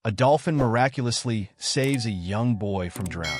A dolphin miraculously saves a young boy from drowning.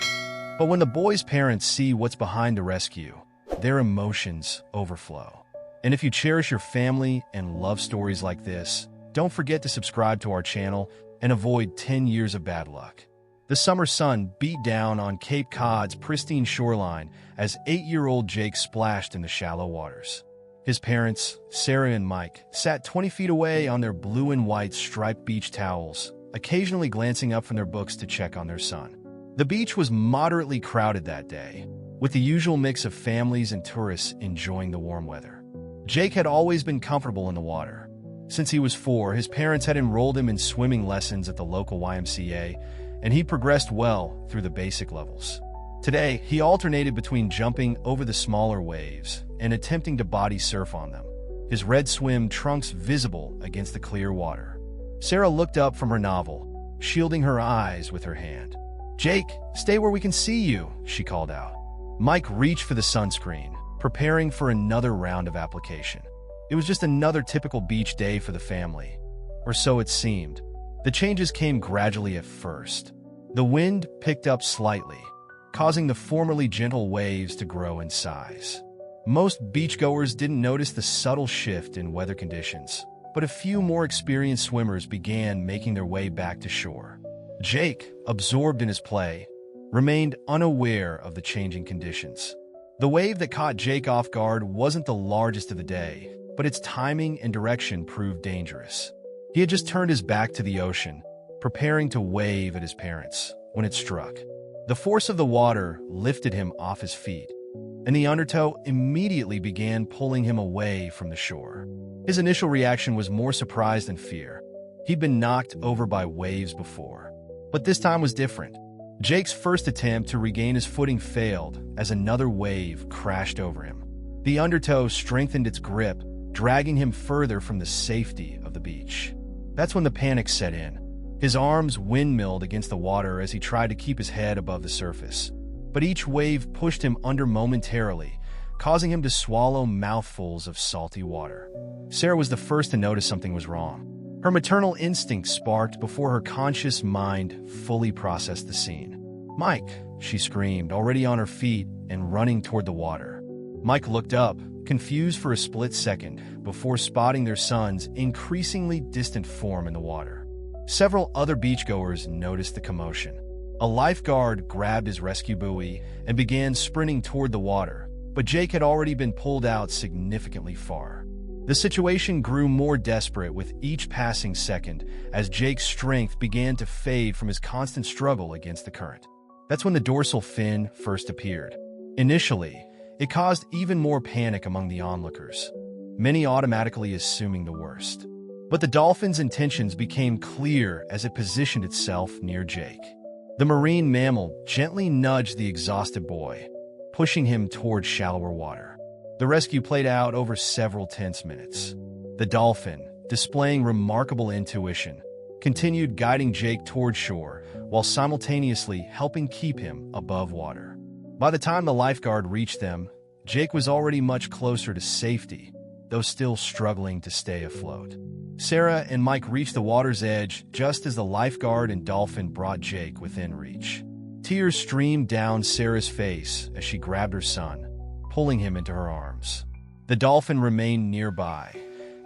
But when the boy's parents see what's behind the rescue, their emotions overflow. And if you cherish your family and love stories like this, don't forget to subscribe to our channel and avoid 10 years of bad luck. The summer sun beat down on Cape Cod's pristine shoreline as 8-year-old Jake splashed in the shallow waters. His parents, Sarah and Mike, sat 20 feet away on their blue and white striped beach towels, occasionally glancing up from their books to check on their son. The beach was moderately crowded that day, with the usual mix of families and tourists enjoying the warm weather. Jake had always been comfortable in the water. Since he was 4, his parents had enrolled him in swimming lessons at the local YMCA, and he progressed well through the basic levels. Today, he alternated between jumping over the smaller waves and attempting to body surf on them, his red swim trunks visible against the clear water. Sarah looked up from her novel, shielding her eyes with her hand. "Jake, stay where we can see you," she called out. Mike reached for the sunscreen, preparing for another round of application. It was just another typical beach day for the family, or so it seemed. The changes came gradually at first. The wind picked up slightly, causing the formerly gentle waves to grow in size. Most beachgoers didn't notice the subtle shift in weather conditions, but a few more experienced swimmers began making their way back to shore. Jake, absorbed in his play, remained unaware of the changing conditions. The wave that caught Jake off guard wasn't the largest of the day, but its timing and direction proved dangerous. He had just turned his back to the ocean, preparing to wave at his parents, when it struck. The force of the water lifted him off his feet, and the undertow immediately began pulling him away from the shore. His initial reaction was more surprise than fear. He'd been knocked over by waves before, but this time was different. Jake's first attempt to regain his footing failed as another wave crashed over him. The undertow strengthened its grip, dragging him further from the safety of the beach. That's when the panic set in. His arms windmilled against the water as he tried to keep his head above the surface. But each wave pushed him under momentarily, causing him to swallow mouthfuls of salty water. Sarah was the first to notice something was wrong. Her maternal instinct sparked before her conscious mind fully processed the scene. "Mike!" she screamed, already on her feet and running toward the water. Mike looked up, confused for a split second, before spotting their son's increasingly distant form in the water. Several other beachgoers noticed the commotion. A lifeguard grabbed his rescue buoy and began sprinting toward the water, but Jake had already been pulled out significantly far. The situation grew more desperate with each passing second as Jake's strength began to fade from his constant struggle against the current. That's when the dorsal fin first appeared. Initially, it caused even more panic among the onlookers, many automatically assuming the worst. But the dolphin's intentions became clear as it positioned itself near Jake. The marine mammal gently nudged the exhausted boy, pushing him toward shallower water. The rescue played out over several tense minutes. The dolphin, displaying remarkable intuition, continued guiding Jake toward shore while simultaneously helping keep him above water. By the time the lifeguard reached them, Jake was already much closer to safety, though still struggling to stay afloat. Sarah and Mike reached the water's edge just as the lifeguard and dolphin brought Jake within reach. Tears streamed down Sarah's face as she grabbed her son, pulling him into her arms. The dolphin remained nearby,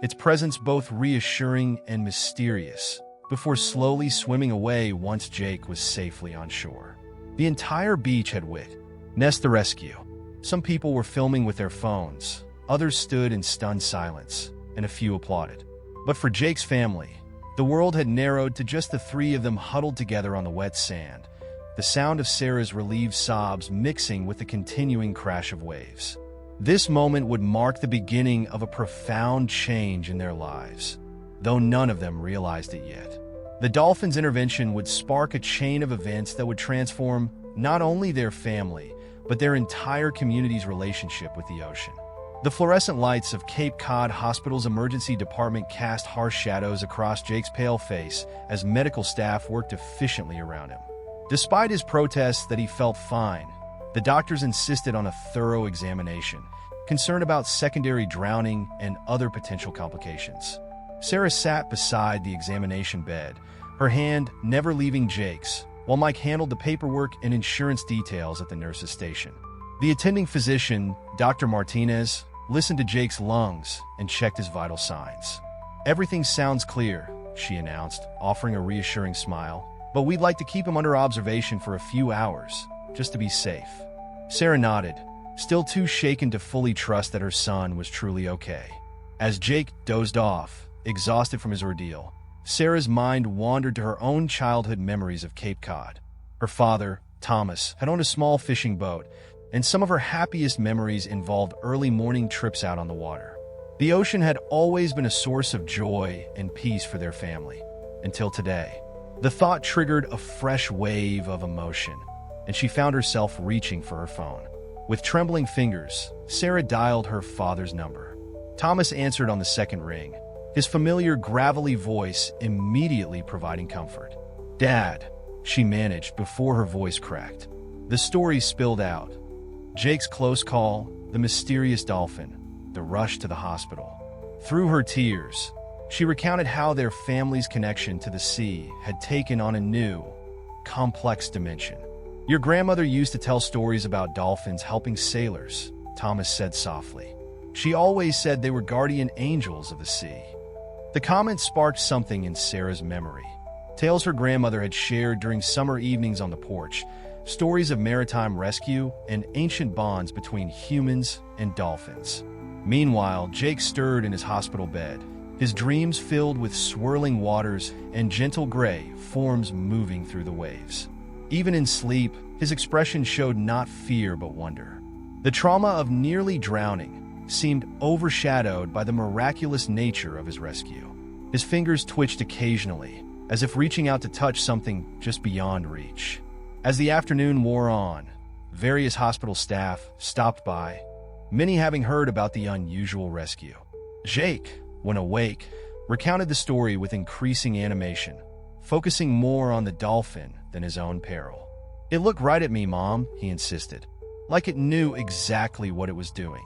its presence both reassuring and mysterious, before slowly swimming away once Jake was safely on shore. The entire beach had witnessed the rescue. Some people were filming with their phones, others stood in stunned silence, and a few applauded. But for Jake's family, the world had narrowed to just the 3 of them huddled together on the wet sand, the sound of Sarah's relieved sobs mixing with the continuing crash of waves. This moment would mark the beginning of a profound change in their lives, though none of them realized it yet. The dolphin's intervention would spark a chain of events that would transform not only their family, but their entire community's relationship with the ocean. The fluorescent lights of Cape Cod Hospital's emergency department cast harsh shadows across Jake's pale face as medical staff worked efficiently around him. Despite his protests that he felt fine, the doctors insisted on a thorough examination, concerned about secondary drowning and other potential complications. Sarah sat beside the examination bed, her hand never leaving Jake's, while Mike handled the paperwork and insurance details at the nurse's station. The attending physician, Dr. Martinez, listened to Jake's lungs and checked his vital signs. "Everything sounds clear," she announced, offering a reassuring smile, "but we'd like to keep him under observation for a few hours, just to be safe." Sarah nodded, still too shaken to fully trust that her son was truly okay. As Jake dozed off, exhausted from his ordeal, Sarah's mind wandered to her own childhood memories of Cape Cod. Her father, Thomas, had owned a small fishing boat, and some of her happiest memories involved early morning trips out on the water. The ocean had always been a source of joy and peace for their family, until today. The thought triggered a fresh wave of emotion, and she found herself reaching for her phone. With trembling fingers, Sarah dialed her father's number. Thomas answered on the second ring, his familiar gravelly voice immediately providing comfort. "Dad," she managed before her voice cracked. The story spilled out. Jake's close call, the mysterious dolphin, the rush to the hospital. Through her tears, she recounted how their family's connection to the sea had taken on a new, complex dimension. "Your grandmother used to tell stories about dolphins helping sailors," Thomas said softly. "She always said they were guardian angels of the sea." The comment sparked something in Sarah's memory. Tales her grandmother had shared during summer evenings on the porch, stories of maritime rescue and ancient bonds between humans and dolphins. Meanwhile, Jake stirred in his hospital bed, his dreams filled with swirling waters and gentle gray forms moving through the waves. Even in sleep, his expression showed not fear but wonder. The trauma of nearly drowning seemed overshadowed by the miraculous nature of his rescue. His fingers twitched occasionally, as if reaching out to touch something just beyond reach. As the afternoon wore on, various hospital staff stopped by, many having heard about the unusual rescue. Jake, when awake, recounted the story with increasing animation, focusing more on the dolphin than his own peril. "It looked right at me, Mom," he insisted, like it knew exactly what it was doing.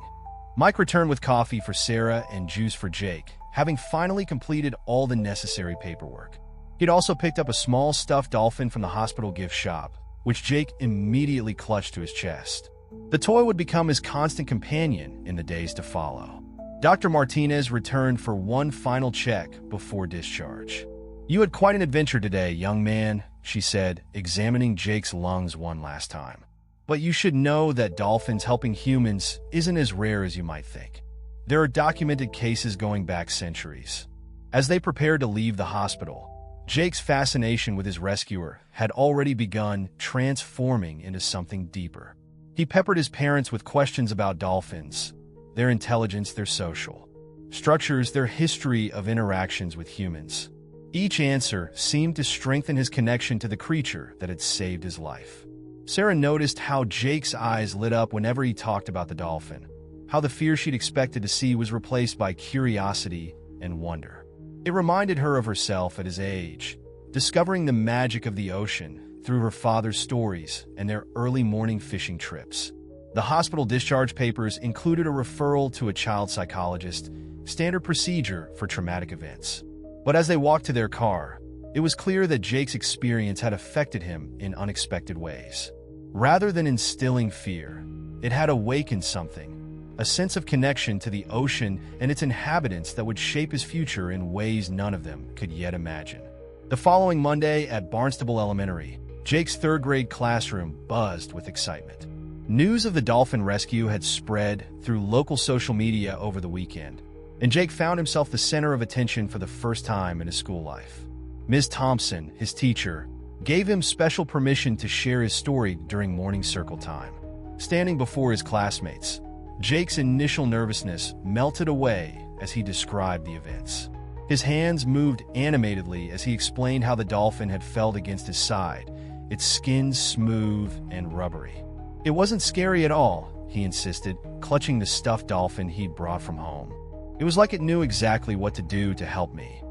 Mike returned with coffee for Sarah and juice for Jake, having finally completed all the necessary paperwork. He'd also picked up a small stuffed dolphin from the hospital gift shop, which Jake immediately clutched to his chest. The toy would become his constant companion in the days to follow. Dr. Martinez returned for one final check before discharge. "You had quite an adventure today, young man," she said, examining Jake's lungs one last time. "But you should know that dolphins helping humans isn't as rare as you might think. There are documented cases going back centuries." As they prepared to leave the hospital, Jake's fascination with his rescuer had already begun transforming into something deeper. He peppered his parents with questions about dolphins, their intelligence, their social structures, their history of interactions with humans. Each answer seemed to strengthen his connection to the creature that had saved his life. Sarah noticed how Jake's eyes lit up whenever he talked about the dolphin, how the fear she'd expected to see was replaced by curiosity and wonder. It reminded her of herself at his age, discovering the magic of the ocean through her father's stories and their early morning fishing trips. The hospital discharge papers included a referral to a child psychologist, standard procedure for traumatic events. But as they walked to their car, it was clear that Jake's experience had affected him in unexpected ways. Rather than instilling fear, it had awakened something, a sense of connection to the ocean and its inhabitants that would shape his future in ways none of them could yet imagine. The following Monday at Barnstable Elementary, Jake's third-grade classroom buzzed with excitement. News of the dolphin rescue had spread through local social media over the weekend, and Jake found himself the center of attention for the first time in his school life. Ms. Thompson, his teacher, gave him special permission to share his story during morning circle time. Standing before his classmates, Jake's initial nervousness melted away as he described the events. His hands moved animatedly as he explained how the dolphin had felled against his side, its skin smooth and rubbery. "It wasn't scary at all," he insisted, clutching the stuffed dolphin he'd brought from home. "It was like it knew exactly what to do to help me."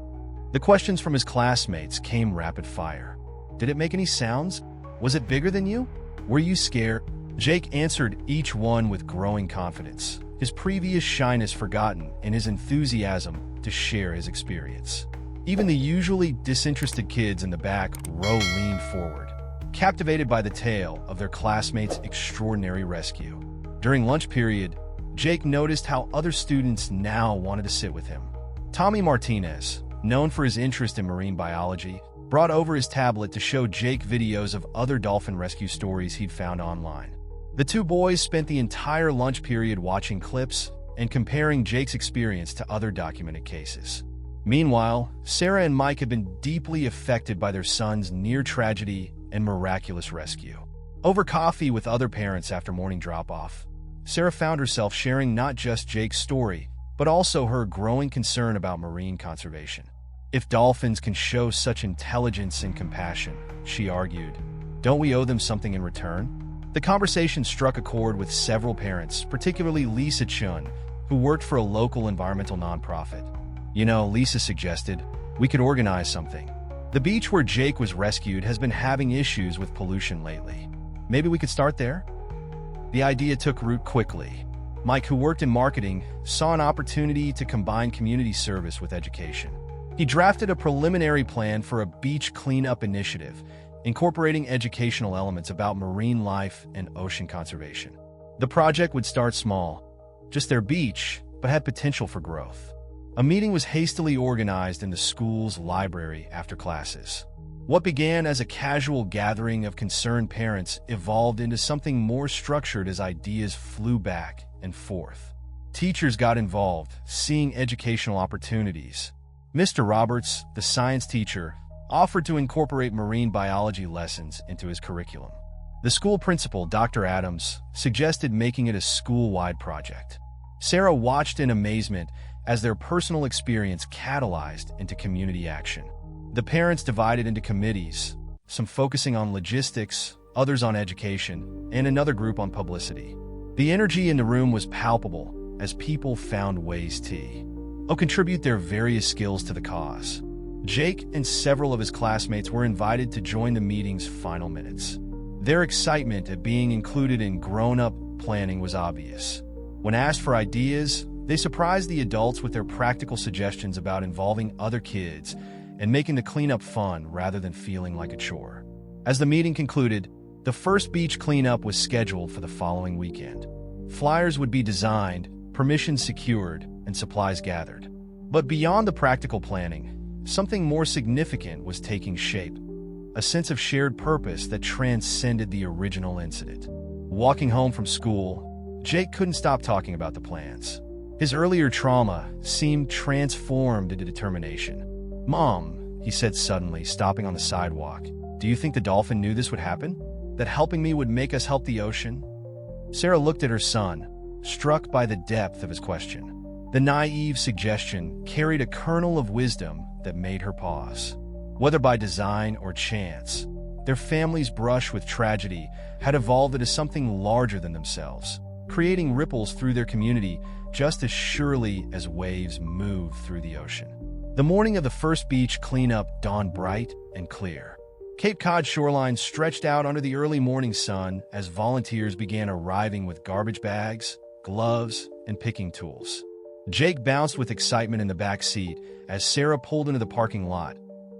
The questions from his classmates came rapid fire. "Did it make any sounds? Was it bigger than you? Were you scared?" Jake answered each one with growing confidence, his previous shyness forgotten in his enthusiasm to share his experience. Even the usually disinterested kids in the back row leaned forward, captivated by the tale of their classmates' extraordinary rescue. During lunch period, Jake noticed how other students now wanted to sit with him. Tommy Martinez, known for his interest in marine biology, brought over his tablet to show Jake videos of other dolphin rescue stories he'd found online. The two boys spent the entire lunch period watching clips and comparing Jake's experience to other documented cases. Meanwhile, Sarah and Mike had been deeply affected by their son's near tragedy and miraculous rescue. Over coffee with other parents after morning drop-off, Sarah found herself sharing not just Jake's story, but also her growing concern about marine conservation. If dolphins can show such intelligence and compassion, she argued, don't we owe them something in return? The conversation struck a chord with several parents, particularly Lisa Chun, who worked for a local environmental nonprofit. You know, Lisa suggested, we could organize something. The beach where Jake was rescued has been having issues with pollution lately. Maybe we could start there? The idea took root quickly. Mike, who worked in marketing, saw an opportunity to combine community service with education. He drafted a preliminary plan for a beach cleanup initiative, incorporating educational elements about marine life and ocean conservation. The project would start small, just their beach, but had potential for growth. A meeting was hastily organized in the school's library after classes. What began as a casual gathering of concerned parents evolved into something more structured as ideas flew back and forth. Teachers got involved, seeing educational opportunities. Mr. Roberts, the science teacher, offered to incorporate marine biology lessons into his curriculum. The school principal, Dr. Adams, suggested making it a school-wide project. Sarah watched in amazement as their personal experience catalyzed into community action. The parents divided into committees, some focusing on logistics, others on education, and another group on publicity. The energy in the room was palpable as people found ways to contribute their various skills to the cause. Jake and several of his classmates were invited to join the meeting's final minutes. Their excitement at being included in grown-up planning was obvious. When asked for ideas, they surprised the adults with their practical suggestions about involving other kids and making the cleanup fun rather than feeling like a chore. As the meeting concluded, the first beach cleanup was scheduled for the following weekend. Flyers would be designed, permissions secured, and supplies gathered. But beyond the practical planning, something more significant was taking shape, a sense of shared purpose that transcended the original incident. Walking home from school, Jake couldn't stop talking about the plans. His earlier trauma seemed transformed into determination. "Mom," he said suddenly, stopping on the sidewalk, "do you think the dolphin knew this would happen? That helping me would make us help the ocean?" Sarah looked at her son, struck by the depth of his question. The naive suggestion carried a kernel of wisdom that made her pause. Whether by design or chance, their family's brush with tragedy had evolved into something larger than themselves, creating ripples through their community just as surely as waves move through the ocean. The morning of the first beach cleanup dawned bright and clear. Cape Cod shoreline stretched out under the early morning sun as volunteers began arriving with garbage bags, gloves, and picking tools. Jake bounced with excitement in the back seat as Sarah pulled into the parking lot,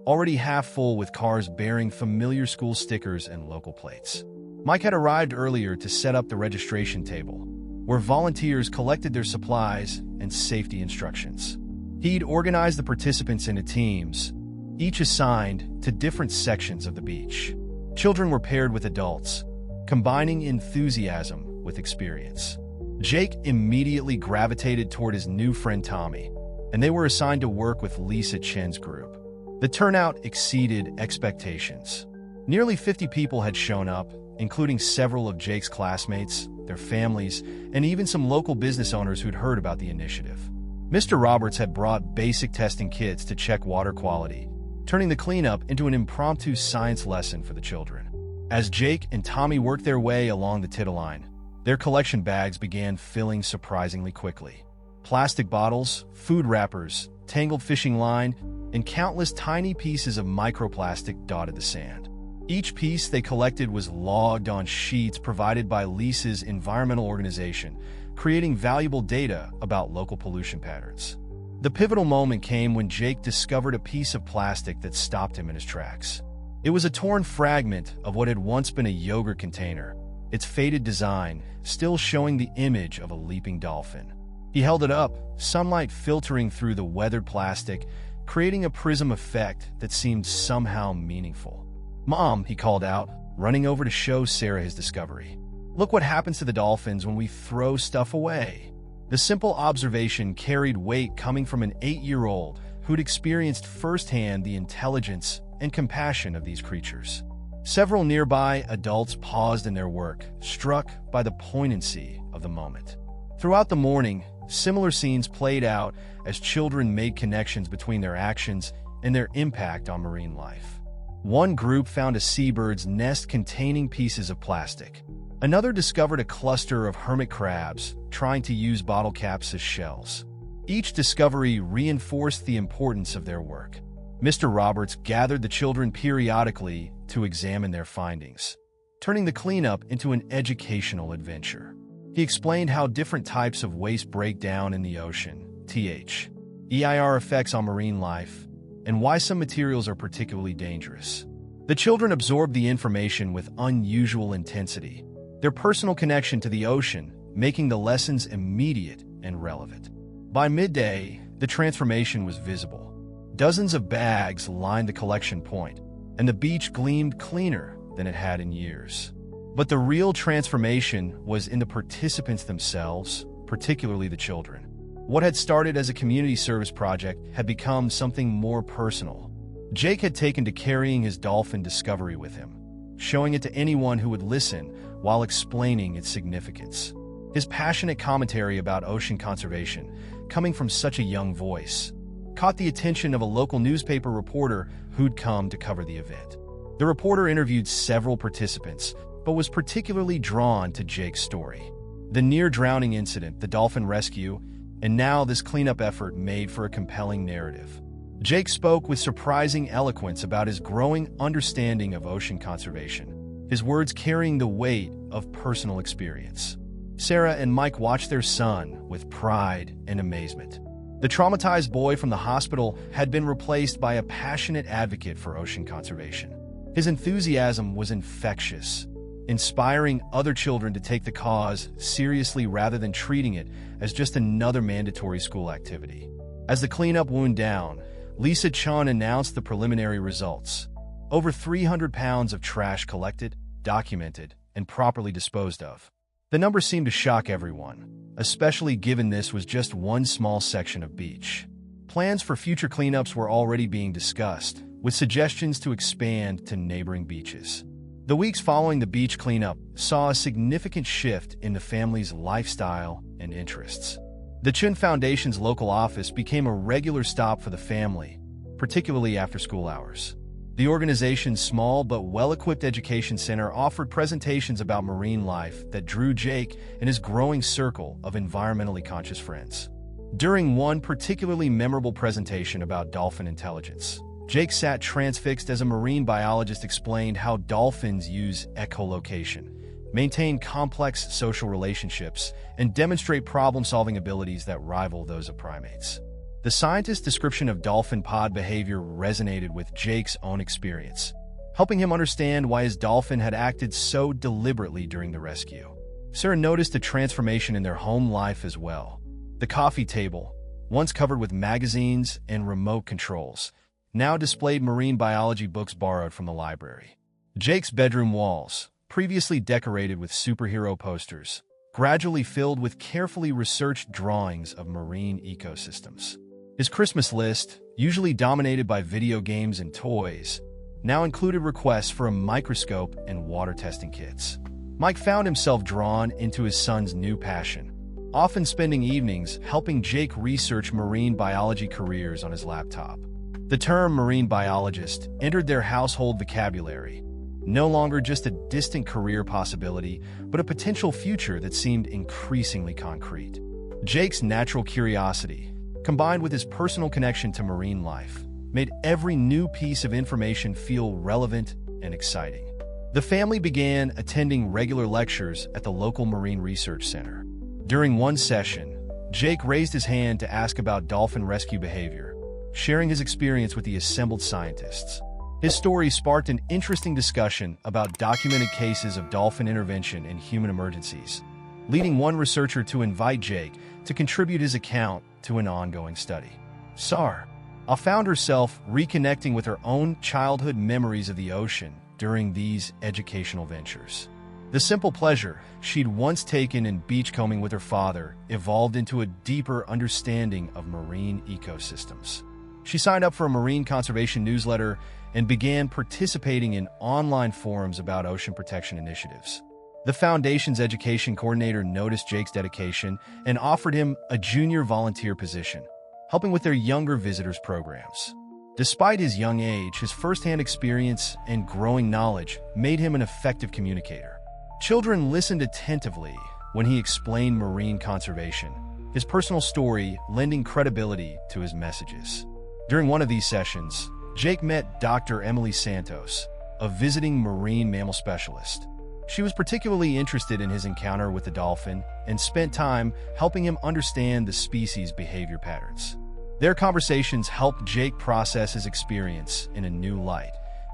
already half full with cars bearing familiar school stickers and local plates. Mike had arrived earlier to set up the registration table, where volunteers collected their supplies and safety instructions. He'd organized the participants into teams, each assigned to different sections of the beach. Children were paired with adults, combining enthusiasm with experience. Jake immediately gravitated toward his new friend Tommy, and they were assigned to work with Lisa Chen's group. The turnout exceeded expectations. Nearly 50 people had shown up, including several of Jake's classmates, their families, and even some local business owners who'd heard about the initiative. Mr. Roberts had brought basic testing kits to check water quality, turning the cleanup into an impromptu science lesson for the children. As Jake and Tommy worked their way along the tidal line, their collection bags began filling surprisingly quickly. Plastic bottles, food wrappers, tangled fishing line, and countless tiny pieces of microplastic dotted the sand. Each piece they collected was logged on sheets provided by Lisa's environmental organization, creating valuable data about local pollution patterns. The pivotal moment came when Jake discovered a piece of plastic that stopped him in his tracks. It was a torn fragment of what had once been a yogurt container, its faded design still showing the image of a leaping dolphin. He held it up, sunlight filtering through the weathered plastic, creating a prism effect that seemed somehow meaningful. "Mom," he called out, running over to show Sarah his discovery. "Look what happens to the dolphins when we throw stuff away." The simple observation carried weight coming from an 8-year-old who'd experienced firsthand the intelligence and compassion of these creatures. Several nearby adults paused in their work, struck by the poignancy of the moment. Throughout the morning, similar scenes played out as children made connections between their actions and their impact on marine life. One group found a seabird's nest containing pieces of plastic. Another discovered a cluster of hermit crabs trying to use bottle caps as shells. Each discovery reinforced the importance of their work. Mr. Roberts gathered the children periodically to examine their findings, turning the cleanup into an educational adventure. He explained how different types of waste break down in the ocean, EIR effects on marine life, and why some materials are particularly dangerous. The children absorbed the information with unusual intensity, their personal connection to the ocean making the lessons immediate and relevant. By midday, the transformation was visible. Dozens of bags lined the collection point, and the beach gleamed cleaner than it had in years. But the real transformation was in the participants themselves, particularly the children. What had started as a community service project had become something more personal. Jake had taken to carrying his dolphin discovery with him, showing it to anyone who would listen while explaining its significance. His passionate commentary about ocean conservation, coming from such a young voice, caught the attention of a local newspaper reporter who'd come to cover the event. The reporter interviewed several participants, but was particularly drawn to Jake's story. The near-drowning incident, the dolphin rescue, and now this cleanup effort made for a compelling narrative. Jake spoke with surprising eloquence about his growing understanding of ocean conservation, his words carrying the weight of personal experience. Sarah and Mike watched their son with pride and amazement. The traumatized boy from the hospital had been replaced by a passionate advocate for ocean conservation. His enthusiasm was infectious, inspiring other children to take the cause seriously rather than treating it as just another mandatory school activity. As the cleanup wound down, Lisa Chun announced the preliminary results. Over 300 pounds of trash collected, documented, and properly disposed of. The number seemed to shock everyone, especially given this was just one small section of beach. Plans for future cleanups were already being discussed, with suggestions to expand to neighboring beaches. The weeks following the beach cleanup saw a significant shift in the family's lifestyle and interests. The Chun Foundation's local office became a regular stop for the family, particularly after school hours. The organization's small but well-equipped education center offered presentations about marine life that drew Jake and his growing circle of environmentally conscious friends. During one particularly memorable presentation about dolphin intelligence, Jake sat transfixed as a marine biologist explained how dolphins use echolocation, maintain complex social relationships, and demonstrate problem-solving abilities that rival those of primates. The scientist's description of dolphin pod behavior resonated with Jake's own experience, helping him understand why his dolphin had acted so deliberately during the rescue. Sarah noticed a transformation in their home life as well. The coffee table, once covered with magazines and remote controls, now displayed marine biology books borrowed from the library. Jake's bedroom walls, previously decorated with superhero posters, gradually filled with carefully researched drawings of marine ecosystems. His Christmas list, usually dominated by video games and toys, now included requests for a microscope and water testing kits. Mike found himself drawn into his son's new passion, often spending evenings helping Jake research marine biology careers on his laptop. The term marine biologist entered their household vocabulary, no longer just a distant career possibility, but a potential future that seemed increasingly concrete. Jake's natural curiosity, combined with his personal connection to marine life, made every new piece of information feel relevant and exciting. The family began attending regular lectures at the local Marine Research Center. During one session, Jake raised his hand to ask about dolphin rescue behavior, sharing his experience with the assembled scientists. His story sparked an interesting discussion about documented cases of dolphin intervention in human emergencies, leading one researcher to invite Jake to contribute his account to an ongoing study. Sarah found herself reconnecting with her own childhood memories of the ocean during these educational ventures. The simple pleasure she'd once taken in beachcombing with her father evolved into a deeper understanding of marine ecosystems. She signed up for a marine conservation newsletter and began participating in online forums about ocean protection initiatives. The Foundation's education coordinator noticed Jake's dedication and offered him a junior volunteer position, helping with their younger visitors programs. Despite his young age, his firsthand experience and growing knowledge made him an effective communicator. Children listened attentively when he explained marine conservation, his personal story lending credibility to his messages. During one of these sessions, Jake met Dr. Emily Santos, a visiting marine mammal specialist. She was particularly interested in his encounter with the dolphin and spent time helping him understand the species' behavior patterns. Their conversations helped Jake process his experience in a new light,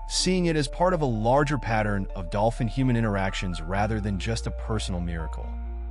seeing it as part of a larger pattern of dolphin-human interactions rather than just a personal miracle.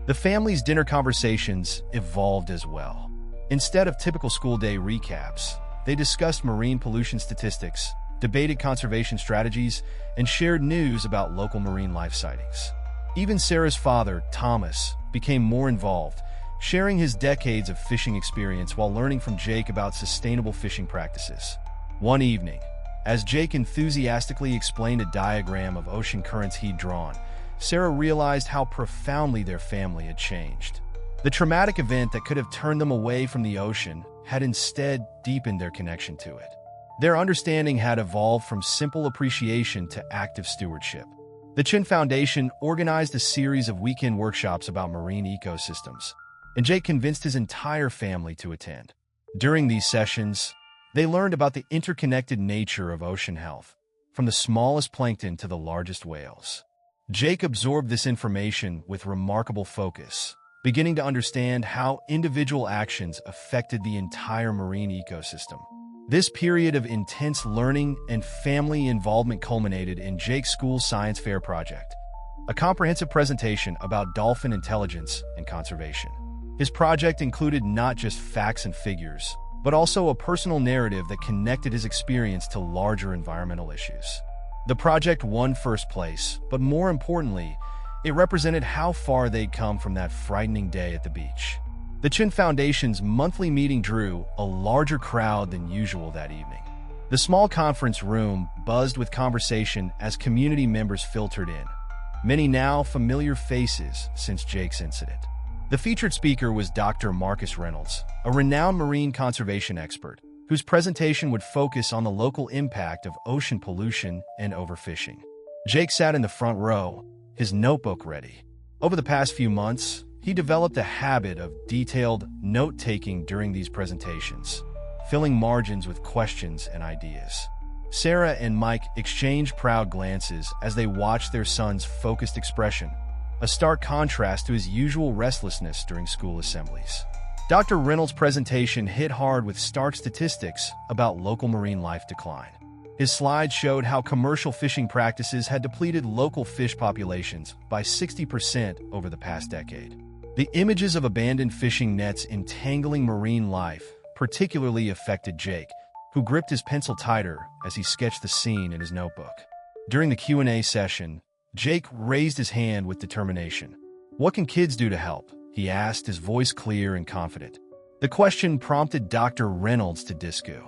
The family's dinner conversations evolved as well. Instead of typical school day recaps, they discussed marine pollution statistics, debated conservation strategies, and shared news about local marine life sightings. Even Sarah's father, Thomas, became more involved, sharing his decades of fishing experience while learning from Jake about sustainable fishing practices. One evening, as Jake enthusiastically explained a diagram of ocean currents he'd drawn, Sarah realized how profoundly their family had changed. The traumatic event that could have turned them away from the ocean had instead deepened their connection to it. Their understanding had evolved from simple appreciation to active stewardship. The Chin Foundation organized a series of weekend workshops about marine ecosystems, and Jake convinced his entire family to attend. During these sessions, they learned about the interconnected nature of ocean health, from the smallest plankton to the largest whales. Jake absorbed this information with remarkable focus, beginning to understand how individual actions affected the entire marine ecosystem. This period of intense learning and family involvement culminated in Jake's school science fair project, a comprehensive presentation about dolphin intelligence and conservation. His project included not just facts and figures, but also a personal narrative that connected his experience to larger environmental issues. The project won first place, but more importantly, it represented how far they'd come from that frightening day at the beach. The Chin Foundation's monthly meeting drew a larger crowd than usual that evening. The small conference room buzzed with conversation as community members filtered in, many now familiar faces since Jake's incident. The featured speaker was Dr. Marcus Reynolds, a renowned marine conservation expert, whose presentation would focus on the local impact of ocean pollution and overfishing. Jake sat in the front row, his notebook ready. Over the past few months, he developed a habit of detailed note-taking during these presentations, filling margins with questions and ideas. Sarah and Mike exchanged proud glances as they watched their son's focused expression, a stark contrast to his usual restlessness during school assemblies. Dr. Reynolds' presentation hit hard with stark statistics about local marine life decline. His slides showed how commercial fishing practices had depleted local fish populations by 60% over the past decade. The images of abandoned fishing nets entangling marine life particularly affected Jake, who gripped his pencil tighter as he sketched the scene in his notebook. During the Q&A session, Jake raised his hand with determination. "What can kids do to help?" he asked, his voice clear and confident. The question prompted Dr. Reynolds to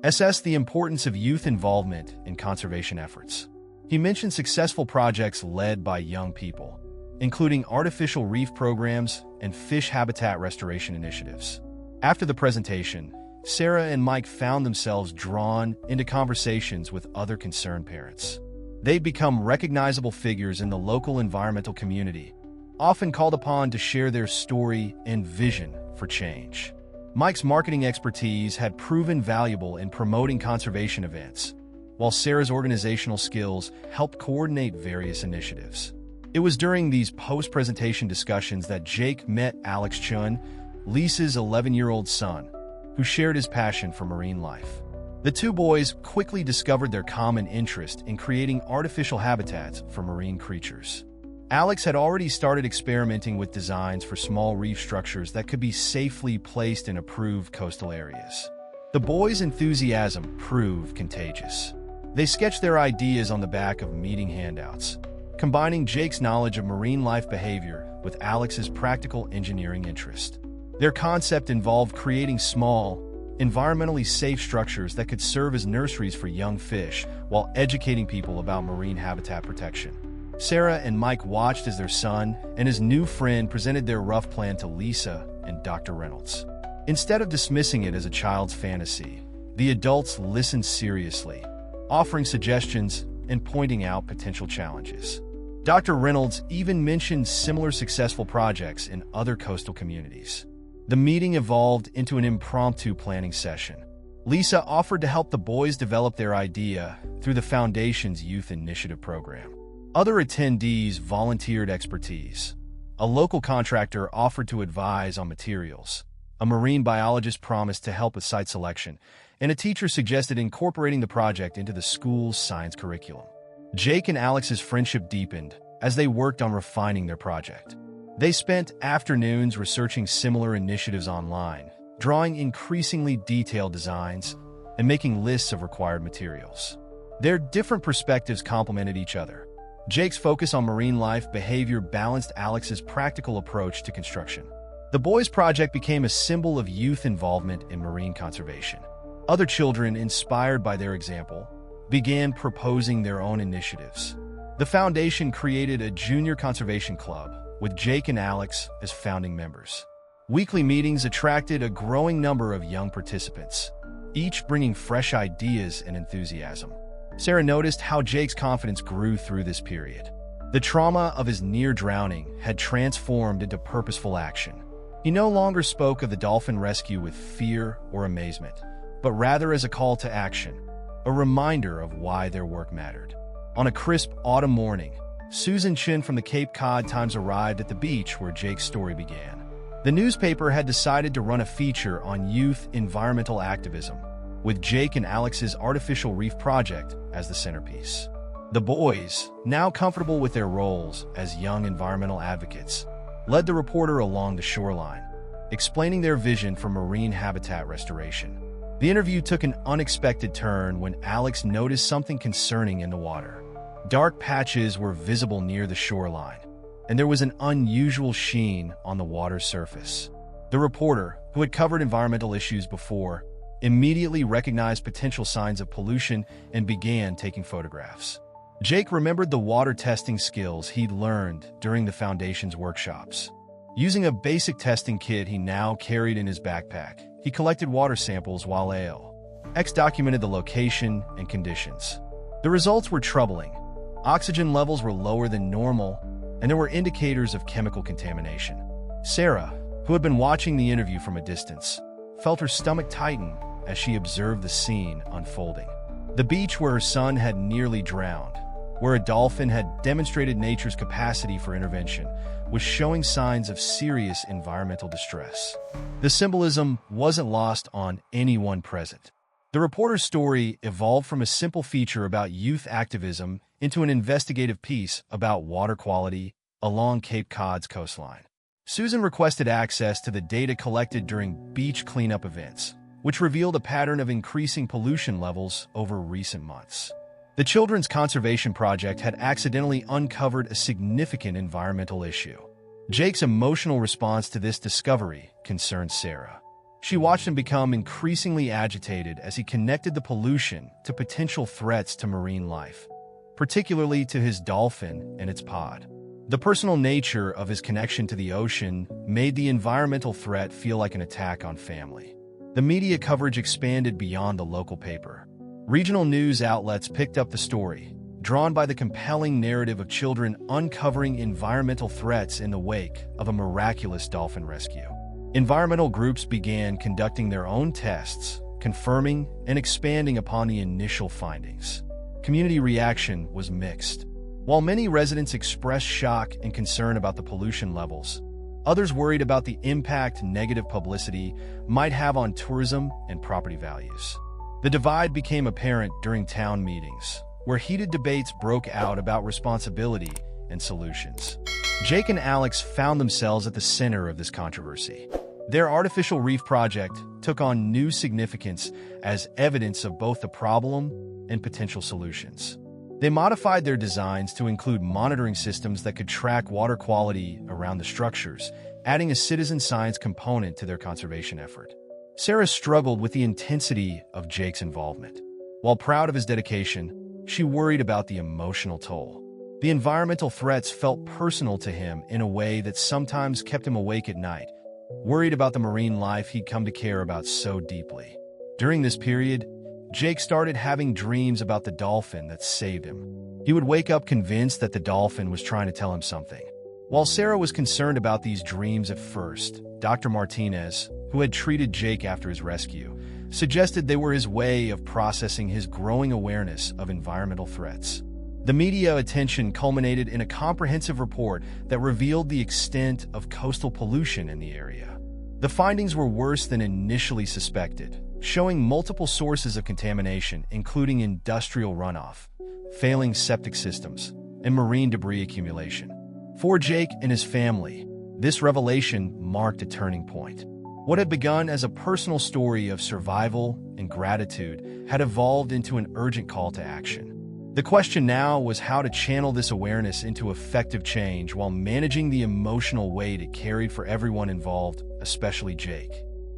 assess the importance of youth involvement in conservation efforts. He mentioned successful projects led by young people, including artificial reef programs and fish habitat restoration initiatives. After the presentation, Sarah and Mike found themselves drawn into conversations with other concerned parents. They'd become recognizable figures in the local environmental community, often called upon to share their story and vision for change. Mike's marketing expertise had proven valuable in promoting conservation events, while Sarah's organizational skills helped coordinate various initiatives. It was during these post-presentation discussions that Jake met Alex Chun, Lisa's 11-year-old son, who shared his passion for marine life. The two boys quickly discovered their common interest in creating artificial habitats for marine creatures. Alex had already started experimenting with designs for small reef structures that could be safely placed in approved coastal areas. The boys' enthusiasm proved contagious. They sketched their ideas on the back of meeting handouts, combining Jake's knowledge of marine life behavior with Alex's practical engineering interest. Their concept involved creating small, environmentally safe structures that could serve as nurseries for young fish while educating people about marine habitat protection. Sarah and Mike watched as their son and his new friend presented their rough plan to Lisa and Dr. Reynolds. Instead of dismissing it as a child's fantasy, the adults listened seriously, offering suggestions and pointing out potential challenges. Dr. Reynolds even mentioned similar successful projects in other coastal communities. The meeting evolved into an impromptu planning session. Lisa offered to help the boys develop their idea through the Foundation's Youth Initiative program. Other attendees volunteered expertise. A local contractor offered to advise on materials. A marine biologist promised to help with site selection, and a teacher suggested incorporating the project into the school's science curriculum. Jake and Alex's friendship deepened as they worked on refining their project. They spent afternoons researching similar initiatives online, drawing increasingly detailed designs, and making lists of required materials. Their different perspectives complemented each other. Jake's focus on marine life behavior balanced Alex's practical approach to construction. The boys' project became a symbol of youth involvement in marine conservation. Other children, inspired by their example, began proposing their own initiatives. The foundation created a junior conservation club, with Jake and Alex as founding members. Weekly meetings attracted a growing number of young participants, each bringing fresh ideas and enthusiasm. Sarah noticed how Jake's confidence grew through this period. The trauma of his near drowning had transformed into purposeful action. He no longer spoke of the dolphin rescue with fear or amazement, but rather as a call to action, a reminder of why their work mattered. On a crisp autumn morning, Susan Chin from the Cape Cod Times arrived at the beach where Jake's story began. The newspaper had decided to run a feature on youth environmental activism, with Jake and Alex's artificial reef project as the centerpiece. The boys, now comfortable with their roles as young environmental advocates, led the reporter along the shoreline, explaining their vision for marine habitat restoration. The interview took an unexpected turn when Alex noticed something concerning in the water. Dark patches were visible near the shoreline, and there was an unusual sheen on the water's surface. The reporter, who had covered environmental issues before, immediately recognized potential signs of pollution and began taking photographs. Jake remembered the water testing skills he'd learned during the Foundation's workshops. Using a basic testing kit he now carried in his backpack, he collected water samples while Alex documented the location and conditions. The results were troubling. Oxygen levels were lower than normal, and there were indicators of chemical contamination. Sarah, who had been watching the interview from a distance, felt her stomach tighten as she observed the scene unfolding. The beach where her son had nearly drowned, where a dolphin had demonstrated nature's capacity for intervention, was showing signs of serious environmental distress. The symbolism wasn't lost on anyone present. The reporter's story evolved from a simple feature about youth activism into an investigative piece about water quality along Cape Cod's coastline. Susan requested access to the data collected during beach cleanup events, which revealed a pattern of increasing pollution levels over recent months. The Children's Conservation Project had accidentally uncovered a significant environmental issue. Jake's emotional response to this discovery concerned Sarah. She watched him become increasingly agitated as he connected the pollution to potential threats to marine life, particularly to his dolphin and its pod. The personal nature of his connection to the ocean made the environmental threat feel like an attack on family. The media coverage expanded beyond the local paper. Regional news outlets picked up the story, drawn by the compelling narrative of children uncovering environmental threats in the wake of a miraculous dolphin rescue. Environmental groups began conducting their own tests, confirming and expanding upon the initial findings. Community reaction was mixed. While many residents expressed shock and concern about the pollution levels, Others worried about the impact negative publicity might have on tourism and property values. The divide became apparent during town meetings, where heated debates broke out about responsibility and solutions. Jake and Alex found themselves at the center of this controversy. Their artificial reef project took on new significance as evidence of both the problem and potential solutions. They modified their designs to include monitoring systems that could track water quality around the structures, adding a citizen science component to their conservation effort. Sarah struggled with the intensity of Jake's involvement. While proud of his dedication, she worried about the emotional toll. The environmental threats felt personal to him in a way that sometimes kept him awake at night, worried about the marine life he'd come to care about so deeply. During this period, Jake started having dreams about the dolphin that saved him. He would wake up convinced that the dolphin was trying to tell him something. While Sarah was concerned about these dreams at first, Dr. Martinez, who had treated Jake after his rescue, suggested they were his way of processing his growing awareness of environmental threats. The media attention culminated in a comprehensive report that revealed the extent of coastal pollution in the area. The findings were worse than initially suspected, showing multiple sources of contamination, including industrial runoff, failing septic systems, and marine debris accumulation. For Jake and his family, this revelation marked a turning point. What had begun as a personal story of survival and gratitude had evolved into an urgent call to action. The question now was how to channel this awareness into effective change while managing the emotional weight it carried for everyone involved, especially Jake.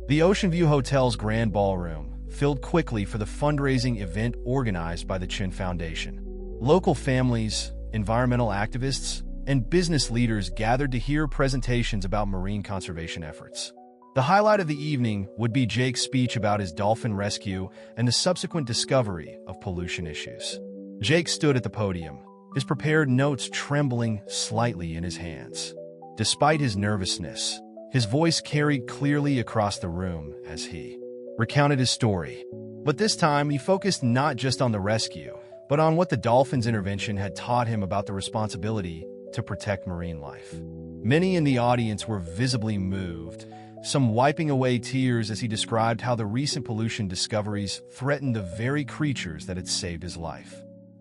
The Ocean View Hotel's grand ballroom filled quickly for the fundraising event organized by the Chin Foundation. Local families, environmental activists, and business leaders gathered to hear presentations about marine conservation efforts. The highlight of the evening would be Jake's speech about his dolphin rescue and the subsequent discovery of pollution issues. Jake stood at the podium, his prepared notes trembling slightly in his hands. Despite his nervousness, his voice carried clearly across the room as he recounted his story. But this time, he focused not just on the rescue, but on what the dolphin's intervention had taught him about the responsibility to protect marine life. Many in the audience were visibly moved, some wiping away tears as he described how the recent pollution discoveries threatened the very creatures that had saved his life.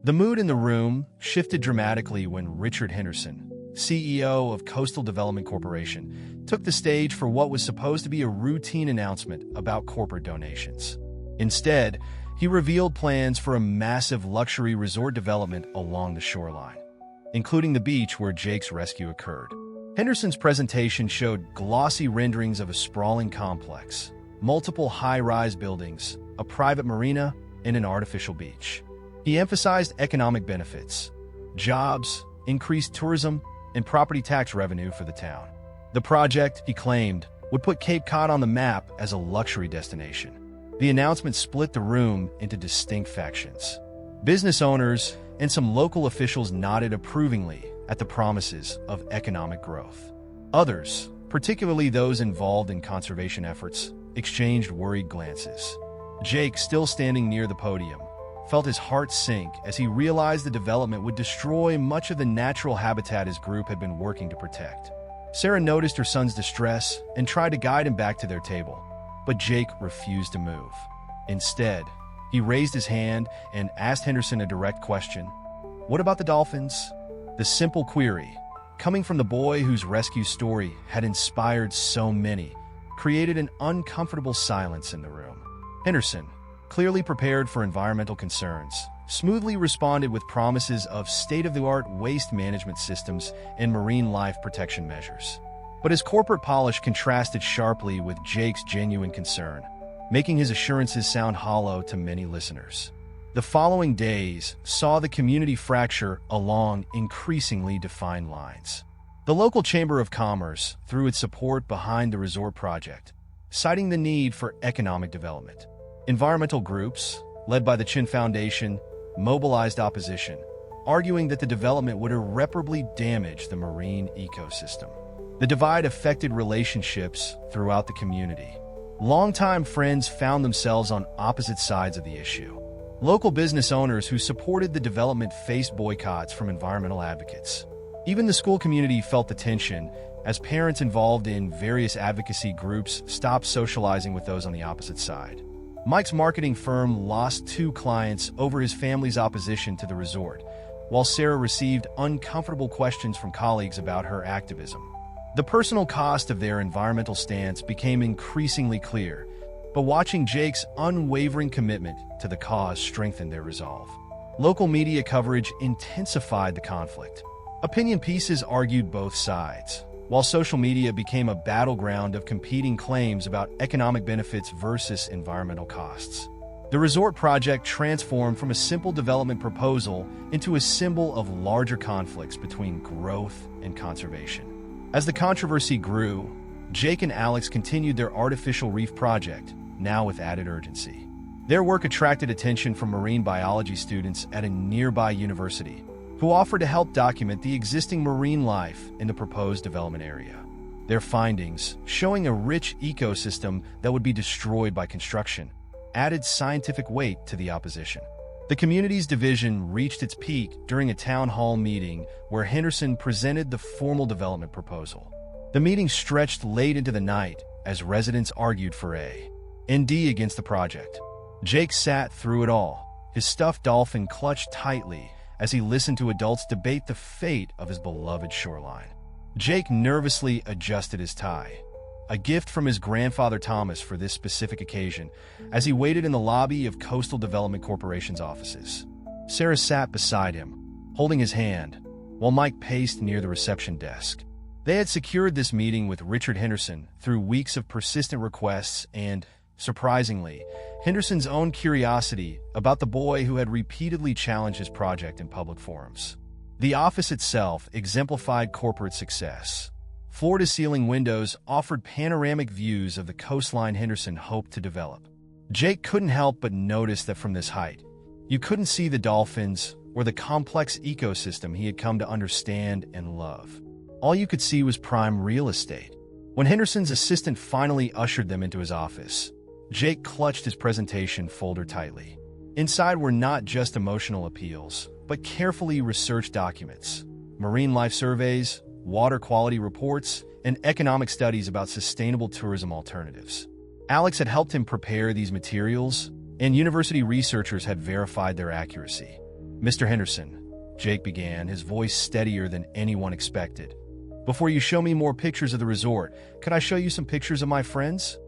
The mood in the room shifted dramatically when Richard Henderson, CEO of Coastal Development Corporation, took the stage for what was supposed to be a routine announcement about corporate donations. Instead, he revealed plans for a massive luxury resort development along the shoreline, including the beach where Jake's rescue occurred. Henderson's presentation showed glossy renderings of a sprawling complex, multiple high-rise buildings, a private marina, and an artificial beach. He emphasized economic benefits, jobs, increased tourism, and property tax revenue for the town. The project, he claimed, would put Cape Cod on the map as a luxury destination. The announcement split the room into distinct factions. Business owners and some local officials nodded approvingly at the promises of economic growth. Others, particularly those involved in conservation efforts, exchanged worried glances. Jake, still standing near the podium, felt his heart sink as he realized the development would destroy much of the natural habitat his group had been working to protect. Sarah noticed her son's distress and tried to guide him back to their table, but Jake refused to move. Instead, he raised his hand and asked Henderson a direct question. "What about the dolphins?" The simple query, coming from the boy whose rescue story had inspired so many, created an uncomfortable silence in the room. Henderson, clearly prepared for environmental concerns, smoothly responded with promises of state-of-the-art waste management systems and marine life protection measures. But his corporate polish contrasted sharply with Jake's genuine concern, making his assurances sound hollow to many listeners. The following days saw the community fracture along increasingly defined lines. The local Chamber of Commerce threw its support behind the resort project, citing the need for economic development. Environmental groups, led by the Chin Foundation, mobilized opposition, arguing that the development would irreparably damage the marine ecosystem. The divide affected relationships throughout the community. Longtime friends found themselves on opposite sides of the issue. Local business owners who supported the development faced boycotts from environmental advocates. Even the school community felt the tension, as parents involved in various advocacy groups stopped socializing with those on the opposite side. Mike's marketing firm lost 2 clients over his family's opposition to the resort, while Sarah received uncomfortable questions from colleagues about her activism. The personal cost of their environmental stance became increasingly clear, but watching Jake's unwavering commitment to the cause strengthened their resolve. Local media coverage intensified the conflict. Opinion pieces argued both sides, while social media became a battleground of competing claims about economic benefits versus environmental costs. The resort project transformed from a simple development proposal into a symbol of larger conflicts between growth and conservation. As the controversy grew, Jake and Alex continued their artificial reef project, now with added urgency. Their work attracted attention from marine biology students at a nearby university, who offered to help document the existing marine life in the proposed development area. Their findings, showing a rich ecosystem that would be destroyed by construction, added scientific weight to the opposition. The community's division reached its peak during a town hall meeting where Henderson presented the formal development proposal. The meeting stretched late into the night as residents argued for AND against the project. Jake sat through it all, his stuffed dolphin clutched tightly as he listened to adults debate the fate of his beloved shoreline. Jake nervously adjusted his tie, a gift from his grandfather Thomas for this specific occasion, as he waited in the lobby of Coastal Development Corporation's offices. Sarah sat beside him, holding his hand, while Mike paced near the reception desk. They had secured this meeting with Richard Henderson through weeks of persistent requests and, surprisingly, Henderson's own curiosity about the boy who had repeatedly challenged his project in public forums. The office itself exemplified corporate success. Floor-to-ceiling windows offered panoramic views of the coastline Henderson hoped to develop. Jake couldn't help but notice that from this height, you couldn't see the dolphins or the complex ecosystem he had come to understand and love. All you could see was prime real estate. When Henderson's assistant finally ushered them into his office, Jake clutched his presentation folder tightly. Inside were not just emotional appeals, but carefully researched documents, marine life surveys, water quality reports, and economic studies about sustainable tourism alternatives. Alex had helped him prepare these materials, and university researchers had verified their accuracy. "Mr. Henderson," Jake began, his voice steadier than anyone expected. "Before you show me more pictures of the resort, could I show you some pictures of my friends?"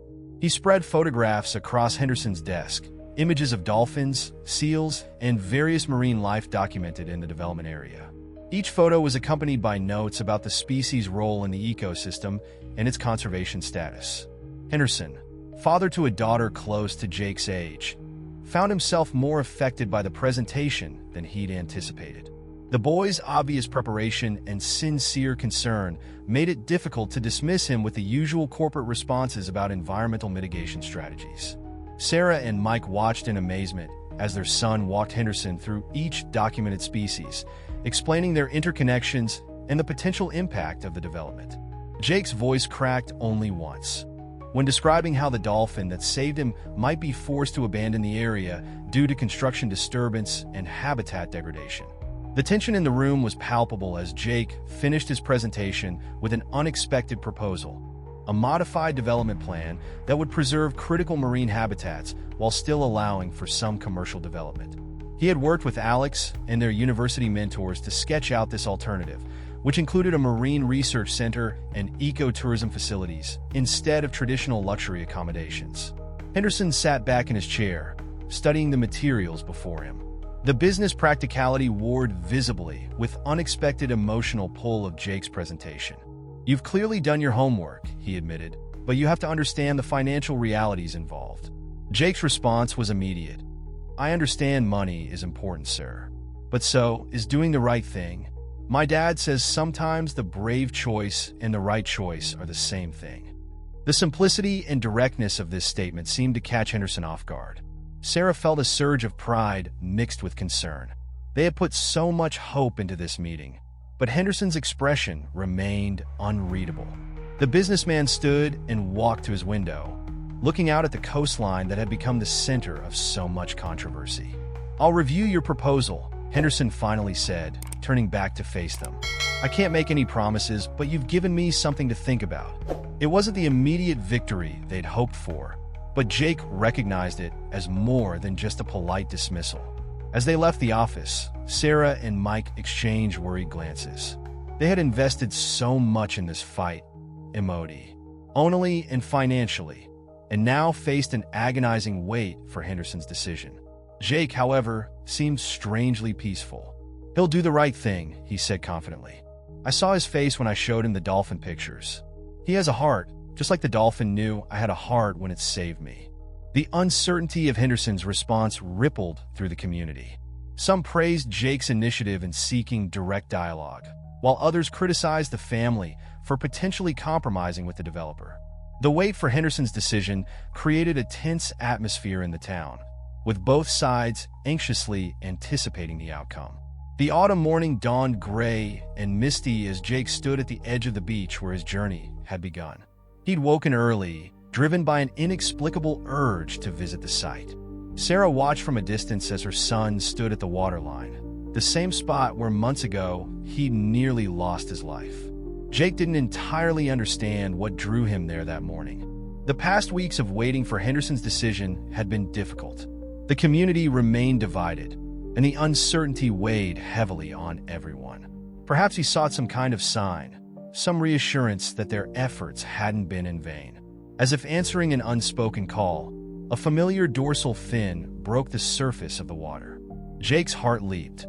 He spread photographs across Henderson's desk, images of dolphins, seals, and various marine life documented in the development area. Each photo was accompanied by notes about the species' role in the ecosystem and its conservation status. Henderson, father to a daughter close to Jake's age, found himself more affected by the presentation than he'd anticipated. The boy's obvious preparation and sincere concern made it difficult to dismiss him with the usual corporate responses about environmental mitigation strategies. Sarah and Mike watched in amazement as their son walked Henderson through each documented species, explaining their interconnections and the potential impact of the development. Jake's voice cracked only once, when describing how the dolphin that saved him might be forced to abandon the area due to construction disturbance and habitat degradation. The tension in the room was palpable as Jake finished his presentation with an unexpected proposal, a modified development plan that would preserve critical marine habitats while still allowing for some commercial development. He had worked with Alex and their university mentors to sketch out this alternative, which included a marine research center and ecotourism facilities instead of traditional luxury accommodations. Henderson sat back in his chair, studying the materials before him. The business practicality warred visibly with unexpected emotional pull of Jake's presentation. "You've clearly done your homework," he admitted, "but you have to understand the financial realities involved." Jake's response was immediate. "I understand money is important, sir. But so is doing the right thing. My dad says sometimes the brave choice and the right choice are the same thing." The simplicity and directness of this statement seemed to catch Henderson off guard. Sarah felt a surge of pride mixed with concern. They had put so much hope into this meeting, but Henderson's expression remained unreadable. The businessman stood and walked to his window, looking out at the coastline that had become the center of so much controversy. "I'll review your proposal," Henderson finally said, turning back to face them. I can't make any promises, but you've given me something to think about." It wasn't the immediate victory they'd hoped for, but Jake recognized it as more than just a polite dismissal. As they left the office, Sarah and Mike exchanged worried glances. They had invested so much in this fight, emotionally and financially, and now faced an agonizing wait for Henderson's decision. Jake, however, seemed strangely peaceful. "He'll do the right thing," he said confidently. "I saw his face when I showed him the Dolphin pictures. He has a heart, just like the Dolphin knew I had a heart when it saved me." The uncertainty of Henderson's response rippled through the community. Some praised Jake's initiative in seeking direct dialogue, while others criticized the family for potentially compromising with the developer. The wait for Henderson's decision created a tense atmosphere in the town, with both sides anxiously anticipating the outcome. The autumn morning dawned gray and misty as Jake stood at the edge of the beach where his journey had begun. He'd woken early, driven by an inexplicable urge to visit the site. Sarah watched from a distance as her son stood at the waterline, the same spot where months ago he'd nearly lost his life. Jake didn't entirely understand what drew him there that morning. The past weeks of waiting for Henderson's decision had been difficult. The community remained divided, and the uncertainty weighed heavily on everyone. Perhaps he sought some kind of sign, some reassurance that their efforts hadn't been in vain. As if answering an unspoken call, a familiar dorsal fin broke the surface of the water. Jake's heart leaped.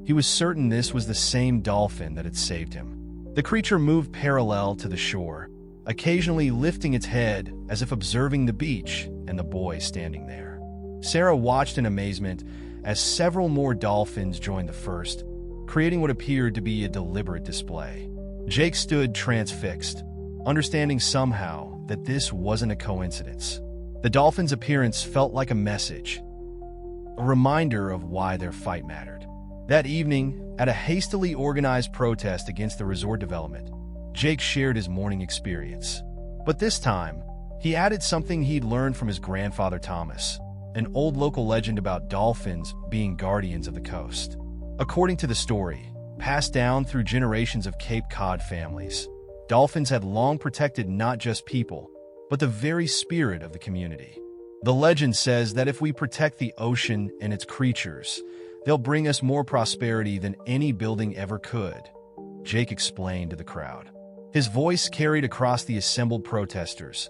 He was certain this was the same dolphin that had saved him. The creature moved parallel to the shore, occasionally lifting its head as if observing the beach and the boy standing there. Sarah watched in amazement as several more dolphins joined the first, creating what appeared to be a deliberate display. Jake stood transfixed, understanding somehow that this wasn't a coincidence. The dolphin's appearance felt like a message, a reminder of why their fight mattered. That evening, at a hastily organized protest against the resort development, Jake shared his morning experience. But this time, he added something he'd learned from his grandfather Thomas, an old local legend about dolphins being guardians of the coast. According to the story, passed down through generations of Cape Cod families, dolphins had long protected not just people, but the very spirit of the community. The legend says that if we protect the ocean and its creatures, they'll bring us more prosperity than any building ever could, Jake explained to the crowd. His voice carried across the assembled protesters,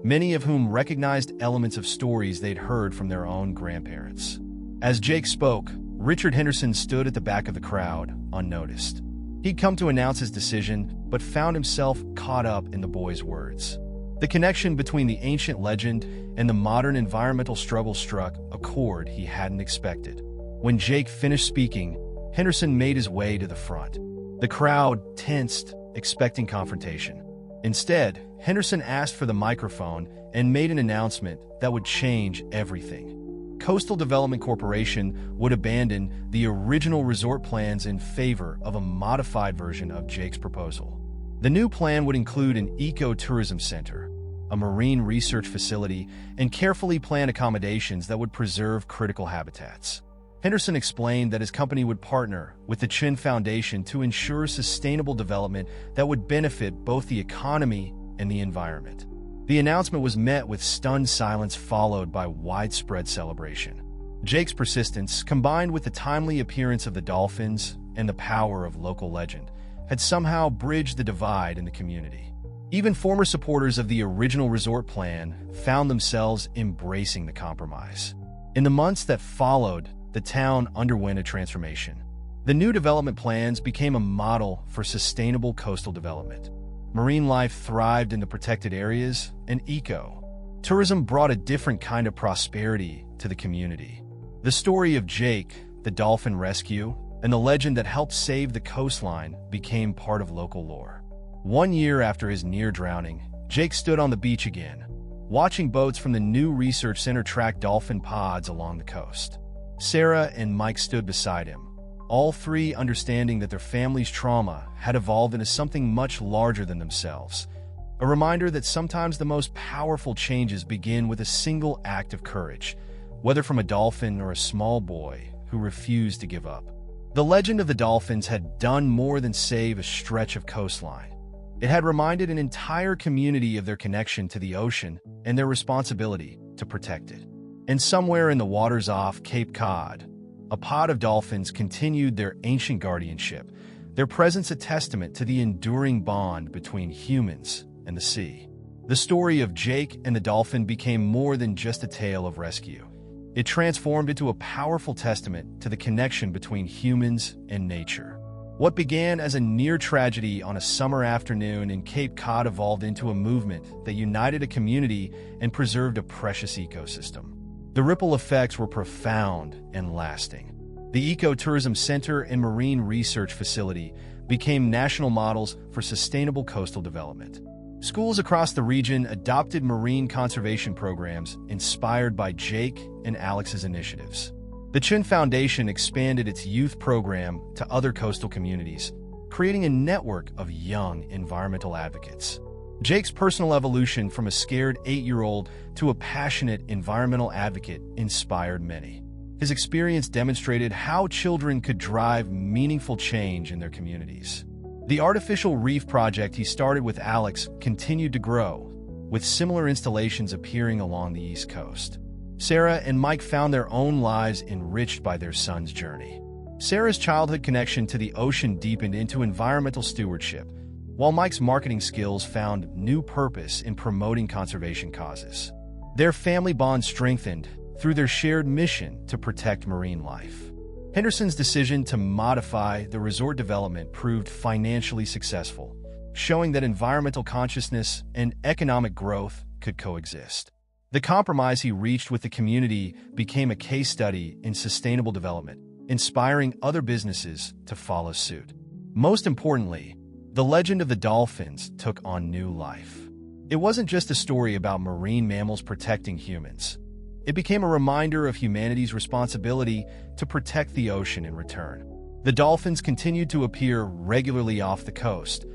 many of whom recognized elements of stories they'd heard from their own grandparents. As Jake spoke, Richard Henderson stood at the back of the crowd, unnoticed. He'd come to announce his decision, but found himself caught up in the boy's words. The connection between the ancient legend and the modern environmental struggle struck a chord he hadn't expected. When Jake finished speaking, Henderson made his way to the front. The crowd tensed, expecting confrontation. Instead, Henderson asked for the microphone and made an announcement that would change everything. Coastal Development Corporation would abandon the original resort plans in favor of a modified version of Jake's proposal. The new plan would include an eco-tourism center, a marine research facility, and carefully planned accommodations that would preserve critical habitats. Henderson explained that his company would partner with the Chin Foundation to ensure sustainable development that would benefit both the economy and the environment. The announcement was met with stunned silence followed by widespread celebration. Jake's persistence, combined with the timely appearance of the dolphins and the power of local legend, had somehow bridged the divide in the community. Even former supporters of the original resort plan found themselves embracing the compromise. In the months that followed, the town underwent a transformation. The new development plans became a model for sustainable coastal development. Marine life thrived in the protected areas, and eco-tourism brought a different kind of prosperity to the community. The story of Jake, the dolphin rescue, and the legend that helped save the coastline became part of local lore. 1 year after his near drowning, Jake stood on the beach again, watching boats from the new research center track dolphin pods along the coast. Sarah and Mike stood beside him, all three understanding that their family's trauma had evolved into something much larger than themselves. A reminder that sometimes the most powerful changes begin with a single act of courage, whether from a dolphin or a small boy who refused to give up. The legend of the dolphins had done more than save a stretch of coastline. It had reminded an entire community of their connection to the ocean and their responsibility to protect it. And somewhere in the waters off Cape Cod, a pod of dolphins continued their ancient guardianship, their presence a testament to the enduring bond between humans and the sea. The story of Jake and the dolphin became more than just a tale of rescue. It transformed into a powerful testament to the connection between humans and nature. What began as a near tragedy on a summer afternoon in Cape Cod evolved into a movement that united a community and preserved a precious ecosystem. The ripple effects were profound and lasting. The Ecotourism Center and Marine Research Facility became national models for sustainable coastal development. Schools across the region adopted marine conservation programs inspired by Jake and Alex's initiatives. The Chin Foundation expanded its youth program to other coastal communities, creating a network of young environmental advocates. Jake's personal evolution from a scared 8-year-old to a passionate environmental advocate inspired many. His experience demonstrated how children could drive meaningful change in their communities. The artificial reef project he started with Alex continued to grow, with similar installations appearing along the East Coast. Sarah and Mike found their own lives enriched by their son's journey. Sarah's childhood connection to the ocean deepened into environmental stewardship, while Mike's marketing skills found new purpose in promoting conservation causes. Their family bond strengthened through their shared mission to protect marine life. Henderson's decision to modify the resort development proved financially successful, showing that environmental consciousness and economic growth could coexist. The compromise he reached with the community became a case study in sustainable development, inspiring other businesses to follow suit. Most importantly, the legend of the dolphins took on new life. It wasn't just a story about marine mammals protecting humans. It became a reminder of humanity's responsibility to protect the ocean in return. The dolphins continued to appear regularly off the coast,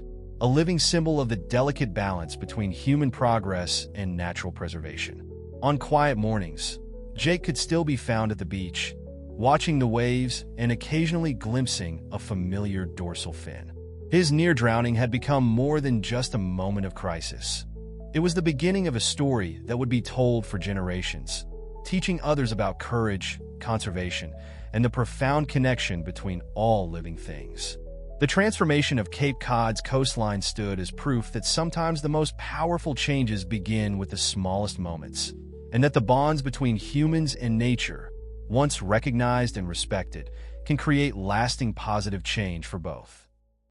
a living symbol of the delicate balance between human progress and natural preservation. On quiet mornings, Jake could still be found at the beach, watching the waves and occasionally glimpsing a familiar dorsal fin. His near drowning had become more than just a moment of crisis. It was the beginning of a story that would be told for generations, teaching others about courage, conservation, and the profound connection between all living things. The transformation of Cape Cod's coastline stood as proof that sometimes the most powerful changes begin with the smallest moments, and that the bonds between humans and nature, once recognized and respected, can create lasting positive change for both.